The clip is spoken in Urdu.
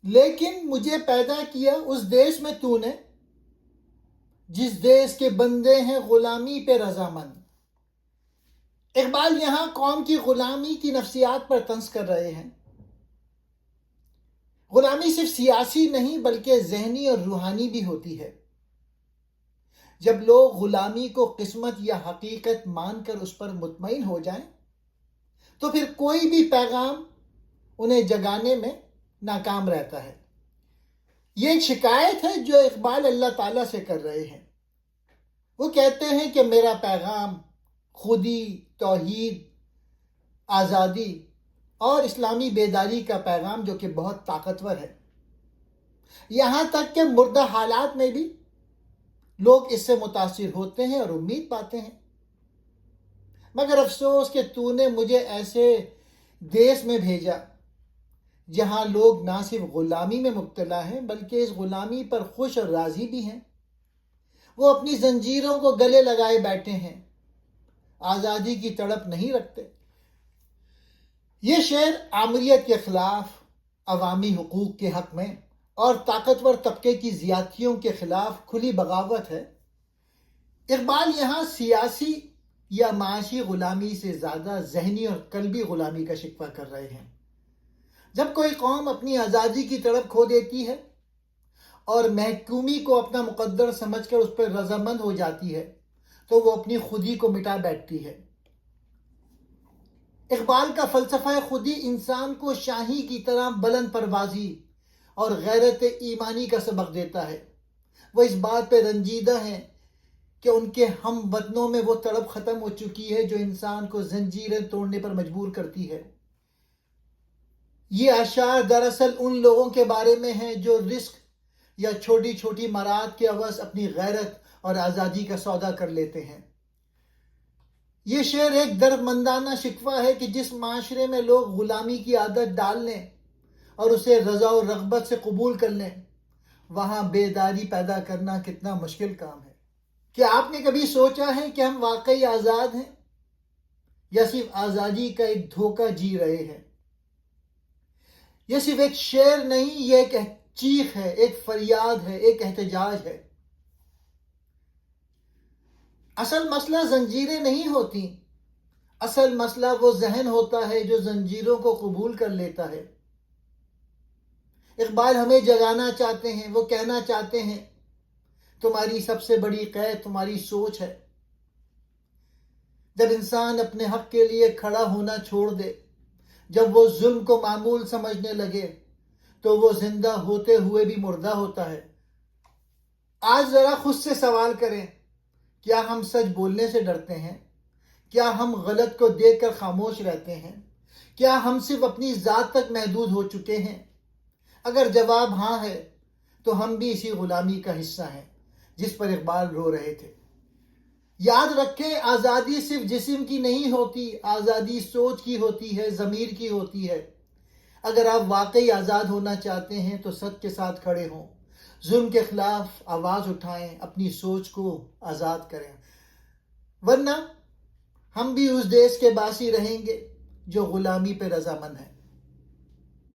لیکن مجھے پیدا کیا اس دیش میں تو نے جس دیش کے بندے ہیں غلامی پہ رضامند۔ اقبال یہاں قوم کی غلامی کی نفسیات پر طنز کر رہے ہیں۔ غلامی صرف سیاسی نہیں بلکہ ذہنی اور روحانی بھی ہوتی ہے۔ جب لوگ غلامی کو قسمت یا حقیقت مان کر اس پر مطمئن ہو جائیں تو پھر کوئی بھی پیغام انہیں جگانے میں ناکام رہتا ہے۔ یہ ایک شکایت ہے جو اقبال اللہ تعالیٰ سے کر رہے ہیں۔ وہ کہتے ہیں کہ میرا پیغام خودی، توحید، آزادی اور اسلامی بیداری کا پیغام جو کہ بہت طاقتور ہے، یہاں تک کہ مردہ حالات میں بھی لوگ اس سے متاثر ہوتے ہیں اور امید پاتے ہیں۔ مگر افسوس کہ تو نے مجھے ایسے دیش میں بھیجا جہاں لوگ نہ صرف غلامی میں مبتلا ہیں بلکہ اس غلامی پر خوش اور راضی بھی ہیں۔ وہ اپنی زنجیروں کو گلے لگائے بیٹھے ہیں، آزادی کی تڑپ نہیں رکھتے۔ یہ شعر آمریت کے خلاف، عوامی حقوق کے حق میں اور طاقتور طبقے کی زیادتیوں کے خلاف کھلی بغاوت ہے۔ اقبال یہاں سیاسی یا معاشی غلامی سے زیادہ ذہنی اور قلبی غلامی کا شکوہ کر رہے ہیں۔ جب کوئی قوم اپنی آزادی کی تڑپ کھو دیتی ہے اور محکومی کو اپنا مقدر سمجھ کر اس پر رضامند ہو جاتی ہے تو وہ اپنی خودی کو مٹا بیٹھتی ہے۔ اقبال کا فلسفہ خودی انسان کو شاہی کی طرح بلند پروازی اور غیرت ایمانی کا سبق دیتا ہے۔ وہ اس بات پہ رنجیدہ ہیں کہ ان کے ہم وطنوں میں وہ تڑپ ختم ہو چکی ہے جو انسان کو زنجیریں توڑنے پر مجبور کرتی ہے۔ یہ اشعار دراصل ان لوگوں کے بارے میں ہیں جو رزق یا چھوٹی چھوٹی مراد کے عوض اپنی غیرت اور آزادی کا سودا کر لیتے ہیں۔ یہ شعر ایک دردمندانہ شکوہ ہے کہ جس معاشرے میں لوگ غلامی کی عادت ڈال لیں اور اسے رضا و رغبت سے قبول کر لیں، وہاں بیداری پیدا کرنا کتنا مشکل کام ہے۔ کیا آپ نے کبھی سوچا ہے کہ ہم واقعی آزاد ہیں یا صرف آزادی کا ایک دھوکہ جی رہے ہیں؟ یہ صرف ایک شعر نہیں، یہ ایک چیخ ہے، ایک فریاد ہے، ایک احتجاج ہے۔ اصل مسئلہ زنجیریں نہیں ہوتی، اصل مسئلہ وہ ذہن ہوتا ہے جو زنجیروں کو قبول کر لیتا ہے۔ اقبال ہمیں جگانا چاہتے ہیں، وہ کہنا چاہتے ہیں تمہاری سب سے بڑی قید تمہاری سوچ ہے۔ جب انسان اپنے حق کے لیے کھڑا ہونا چھوڑ دے، جب وہ ظلم کو معمول سمجھنے لگے تو وہ زندہ ہوتے ہوئے بھی مردہ ہوتا ہے۔ آج ذرا خود سے سوال کریں، کیا ہم سچ بولنے سے ڈرتے ہیں؟ کیا ہم غلط کو دیکھ کر خاموش رہتے ہیں؟ کیا ہم صرف اپنی ذات تک محدود ہو چکے ہیں؟ اگر جواب ہاں ہے تو ہم بھی اسی غلامی کا حصہ ہیں جس پر اقبال رو رہے تھے۔ یاد رکھیں، آزادی صرف جسم کی نہیں ہوتی، آزادی سوچ کی ہوتی ہے، ضمیر کی ہوتی ہے۔ اگر آپ واقعی آزاد ہونا چاہتے ہیں تو سچ کے ساتھ کھڑے ہوں، ظلم کے خلاف آواز اٹھائیں، اپنی سوچ کو آزاد کریں، ورنہ ہم بھی اس دیش کے باسی رہیں گے جو غلامی پہ رضامند ہے۔